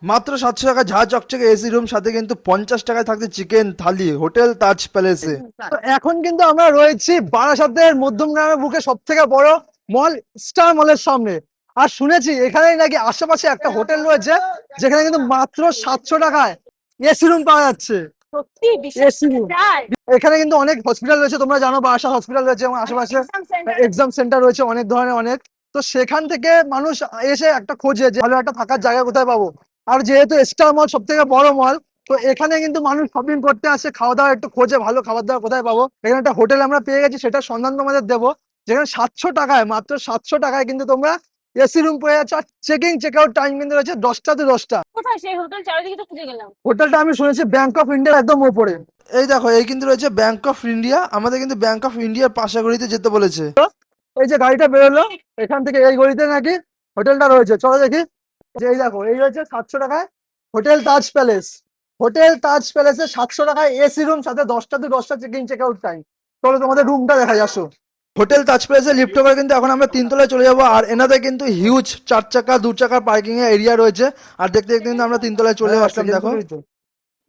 মাত্র 700 টাকা ঝাঁ চকচকে এসি রুম, সাথে কিন্তু 50 টাকায় থাকছে চিকেন থালি, হোটেল তাজ প্যালেসে। তো এখন কিন্তু আমরা রয়েছি বারাসাতের মধ্যমগ্রামের বুকে সব থেকে বড় মল স্টার মলের সামনে। আর শুনেছি এখানেই নাকি আশেপাশে একটা হোটেল রয়েছে যেখানে কিন্তু মাত্র 700 টাকায় এসি রুম পাওয়া যাচ্ছে। সত্যি বিশ্বাস এসি রুম। করা যায়? এখানে কিন্তু অনেক হসপিটাল রয়েছে, তোমরা জানো বারাসাত হসপিটাল রয়েছে এবং আশেপাশে Exam center এক্সাম সেন্টার রয়েছে অনেক ধরনের অনেক। তো সেখান থেকে মানুষ এসে একটা খোঁজে যে ভালো একটা থাকার জায়গা কোথায় পাবো। আর যেহেতু স্টার মল সব থেকে বড় মল, তো এখানে কিন্তু মানুষ শপিং করতে আসে, খাওয়া দাওয়া একটু খোঁজে ভালো খাবার দাবার কোথায় পাবো। এখানে একটা হোটেল আমরা পেয়ে গেছি, সেটা সন্ধান তোমাদের দেবো, যেখানে 700 টাকায়, মাত্র 700 টাকায় কিন্তু তোমরা এসি রুম পেয়ে যাচ্ছ। আর চেকিং চেক আউট টাইম কিন্তু রয়েছে 10টা to 10টা। কোথায় সেই হোটেল? চারিদিকে তো খুঁজে গেলাম। হোটেলটা আমি শুনেছি ব্যাংক অফ ইন্ডিয়ার একদম উপরে। এই দেখো, এই কিন্তু রয়েছে ব্যাংক অফ ইন্ডিয়া। আমাদের কিন্তু ব্যাংক অফ ইন্ডিয়ার পাশাগড়িতে যেতে বলেছে। এই যে গাড়িটা বেরোলো এখান থেকে, এই গলিতে নাকি হোটেলটা রয়েছে, চলো দেখি। যে এই দেখো, এই রয়েছে 700 টাকায় হোটেল তাজ প্যালেস। হোটেল তাজ প্যালেসে 700 টাকায় এসি রুম, সাথে 10টা to 10টা চেকিং চেক আউট টাইম। চলো তোমাদের রুমটা দেখাই, আসো। হোটেল তাজ প্যালেসে লিফট করে কিন্তু এখন আমরা 3 তলায় চলে যাবো। আর এনাদের কিন্তু হিউজ 4 চাকা 2 চাকার পার্কিং এর এরিয়া রয়েছে। আর দেখতে দেখতে কিন্তু আমরা 3 তলায় চলে হ্যাঁ, আসলাম, second দেখো। floor ই তো।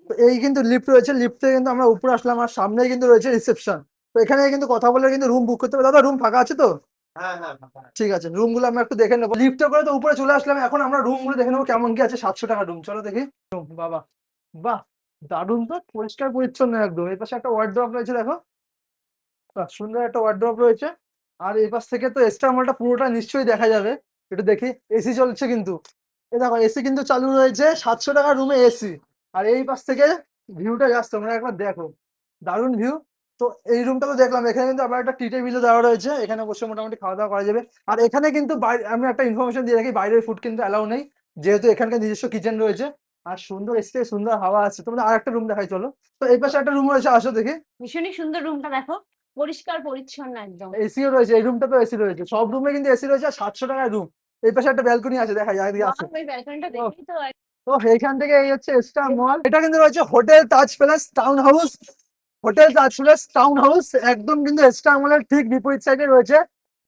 তো এই কিন্তু লিফট রয়েছে, লিফট থেকে কিন্তু আমরা উপরে আসলাম, আর সামনেই কিন্তু রয়েছে রিসেপশন। তো এখানে কিন্তু কথা বলে কিন্তু রুম বুক করতে হবে। দাদা, রুম ফাঁকা আছে তো? ঠিক আছে, রুম গুলো আমরা একটু দেখে নেবো। লিফটে করে তো উপরে চলে আসলাম, এখন আমরা রুম গুলো দেখে নেবো কেমন কি আছে। 700 টাকা রুম, চলো দেখি। বাবা, বাহ, দারুণ তো, পরিষ্কার পরিচ্ছন্ন একদম। এই পাশে একটা ওয়ার্ড্রপ রয়েছে, দেখো। বাহ, সুন্দর একটা ওয়ার্ড্রপ রয়েছে। আর এই পাশ থেকে তো স্টার মলটা পুরোটা নিশ্চয়ই দেখা যাবে। একটু দেখি, এসি চলছে কিন্তু। এই দেখো, এসি কিন্তু চালু রয়েছে, 700 টাকা রুমে এসি। আর এই পাশ থেকে ভিউটা জাস্ট তোমরা একবার দেখো, দারুণ ভিউ। তো এই রুমটা তো দেখলাম, এখানে কিন্তু আবার একটা টি টেবিলও দেওয়া রয়েছে, এখানে বসে মোটামুটি খাওয়া দাওয়া করা যাবে। আর এখানে কিন্তু আমি একটা ইনফরমেশন দিয়ে রাখি, বাইরের ফুড কিন্তু অ্যালাউ নেই, যেহেতু এখানকার নিজস্ব কিচেন রয়েছে। আর সুন্দর এসি, সুন্দর হাওয়া আছে। তোমরা আর একটা রুম দেখাই, চলো। তো এই পাশে একটা রুম রয়েছে, আসো দেখি। ভীষণই সুন্দর রুমটা, দেখো পরিষ্কার পরিচ্ছন্ন একদম। এসিও রয়েছে, এই রুমটা তো এসি রয়েছে, সব রুমে কিন্তু এসি রয়েছে। আর 700 টাকায় রুম। এই পাশে একটা ব্যালকনি আছে, দেখা যায়, এদিকে আছে। ওয়াও, ওই ব্যালকনিটা ও, দেখি তো। তো এইখান থেকে এই হচ্ছে স্টার মল। এটা কিন্তু রয়েছে হোটেল তাজ প্যালেস টাউন হাউস। হোটেল তাজ প্যালেস টাউন হাউস একদম কিন্তু স্টার মলের ঠিক বিপরীত সাইডে রয়েছে,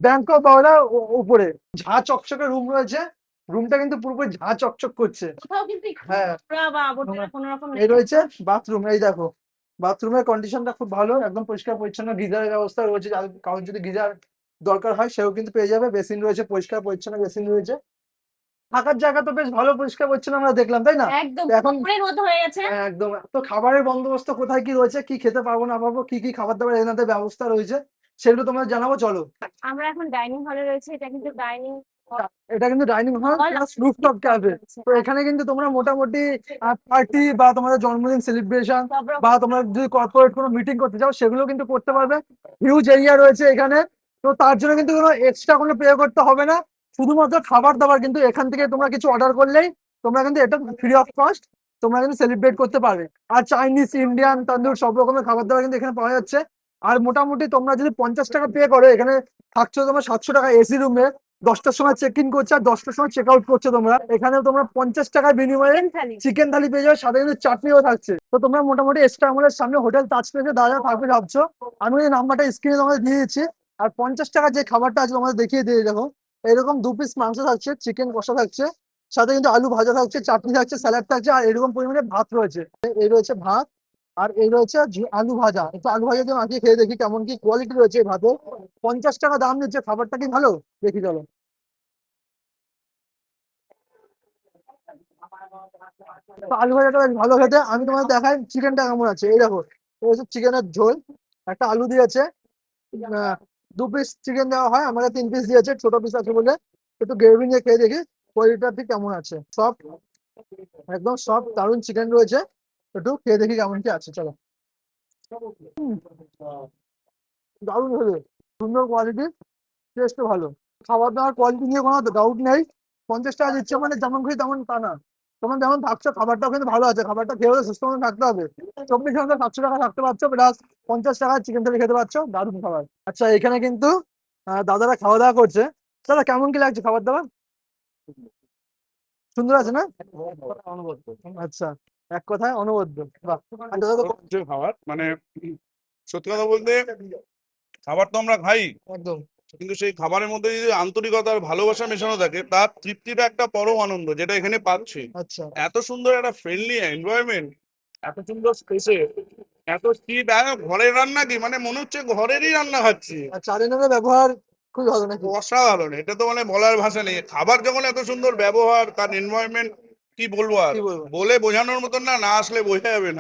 ব্যাংক অফ বরোডা উপরে। ঝাঁ চকচকে রুম রয়েছে। রুমটা কিন্তু পুরোপুরি ঝাঁ চকচক করছে। কোথাও কিন্তু একটু হ্যাঁ, নোংরা বা আবর্জনা কোনো রকম এই নেই। রয়েছে বাথরুম, এই দেখো। বাথরুমের কন্ডিশনটা খুব ভালো, একদম পরিষ্কার পরিচ্ছন্ন। গিজারের ব্যবস্থা রয়েছে, কারোর যদি গিজার দরকার হয় সেও কিন্তু পেয়ে যাবে। বেসিন রয়েছে, পরিষ্কার পরিচ্ছন্ন বেসিন রয়েছে। থাকার জায়গা তো বেশ ভালো, পরিষ্কার পরিচ্ছন্ন আমরা দেখলাম, তাই না? একদম তো এখন পুকুরের মতো হয়ে গেছে। হ্যাঁ, একদম। তো খাবারের বন্দোবস্ত কোথায় কি রয়েছে, কি খেতে পারবো না পারবো, কি কি খাবার দাবার এনাদের ব্যবস্থা রয়েছে, সেগুলো তোমরা জানাবো, চলো। আমরা এখন ডাইনিং হলে রয়েছে, এটা কিন্তু ডাইনিং এটা কিন্তু ডাইনিং হল হল। Plus rooftop cafe. তো এখানে কিন্তু তোমরা মোটামুটি পার্টি বা তোমাদের জন্মদিন সেলিব্রেশন বা তোমরা যদি কর্পোরেট কোনো মিটিং করতে চাও সেগুলো কিন্তু করতে পারবে। হিউজ এরিয়া রয়েছে এখানে। তো তার জন্য কিন্তু কোনো এক্সট্রা কোনো পে করতে হবে না। শুধুমাত্র খাবার দাবার কিন্তু এখান থেকে তোমরা কিছু অর্ডার করলেই তোমরা কিন্তু এটা ফ্রি অফ কস্ট তোমরা কিন্তু সেলিব্রেট করতে পারবে। আর চাইনিজ, ইন্ডিয়ান, তান্দুর সব রকমের খাবার দাবার কিন্তু এখানে পাওয়া যাচ্ছে। আর মোটামুটি তোমরা যদি 50 টাকা পে করো, এখানে থাকছো তোমার 700 টাকা এসি রুমে। 10টার সময় চেক ইন করছে আর 10টার সময় চেক আউট করছো তোমরা। এখানে তোমরা 50 টাকার বিনিময়ে থালি। চিকেন থালি পেয়ে যাবে, সাথে কিন্তু চাটনিও থাকছে। তো তোমরা মোটামুটি এক্সট্রা আমলের সামনে হোটেল তাজ প্লেসে দাঁড়া থাকবে ভাবছো। আমি এই নাম্বারটা স্ক্রিনে তোমাদের দিয়ে দিচ্ছি। আর 50 টাকার যে খাবারটা আছে তোমাদের দেখিয়ে দিয়ে দেখো। এরকম 2 পিস মাংস থাকছে, চিকেন কষা থাকছে, সাথে কিন্তু আলু ভাজা থাকছে, চাটনি থাকছে, স্যালাড থাকছে, আর এরকম পরিমাণে ভাত রয়েছে। এই রয়েছে ভাত, আর এই রয়েছে আলু ভাজা। একটু আলু ভাজা দিয়ে মাখিয়ে খেয়ে দেখি কেমন কি কোয়ালিটি রয়েছে এই ভাতে। 50 টাকা দাম নিচ্ছে, খাবারটা কি ভালো? দেখি চলো। তো আলু ভাজাটা বেশ ভালো খেতে। আমি তোমাদের দেখাই চিকেনটা কেমন আছে। এই দেখো, এই হচ্ছে চিকেনের ঝোল, একটা আলু দিয়েছে, 2 পিস চিকেন দেওয়া হয়, আমাদের 3 পিস দিয়েছে, ছোট পিস আছে বলে। একটু গ্রেভি নিয়ে খেয়ে দেখি কোয়ালিটিটা ঠিক কেমন আছে। সব একদম সব দারুণ চিকেন রয়েছে। একটু খেয়ে দেখি কেমন কি আছে, চলো। দারুণ হয়েছে, সুন্দর কোয়ালিটি, টেস্ট ভালো। খাবার দাবার কোয়ালিটি নিয়ে কোনো ডাউট নেই। 50 টাকা দিচ্ছে মানে যেমন খুশি তেমন তা না। তোমার যেমন থাকছো খাবারটাও কিন্তু ভালো আছে, খাবারটা খেয়ে হলে সুস্থ মতো থাকতে হবে। 24 ঘন্টা 700 টাকা থাকতে পারছো, প্লাস 50 টাকায় চিকেন থালি খেতে পারছো, দারুণ খাবার। আচ্ছা, এখানে কিন্তু দাদারা খাওয়া দাওয়া করছে। দাদা, কেমন কি লাগছে খাবার দাবার? সুন্দর আছে না? আচ্ছা, এক কথায় অনবদ্য। বাহ। আর দাদা তো যে খাবার মানে সত্যি কথা বলতে খাবার তো আমরা খাই, একদম কিন্তু সেই খাবারের মধ্যে যদি আন্তরিকতা আর ভালোবাসা মেশানো থাকে, তার তৃপ্তিটা একটা পরম আনন্দ, যেটা এখানে পাচ্ছি। আচ্ছা এত সুন্দর একটা ফ্রেন্ডলি এনভায়রনমেন্ট, এত সুন্দর স্পেসে, এত স্পিড, ঘরের রান্না কি মানে মনে হচ্ছে ঘরেরই রান্না খাচ্ছি। আর চারিজনের ব্যবহার খুবই ভালো নাকি? অসাধারণ, এটা তো মানে বলার ভাষা নেই। খাবার যখন এত সুন্দর ব্যবহার, তার এনভায়রনমেন্ট, কি বলবো আর, কি বলবো? বলে বোঝানোর মতন না, না আসলে বোঝা যাবে না।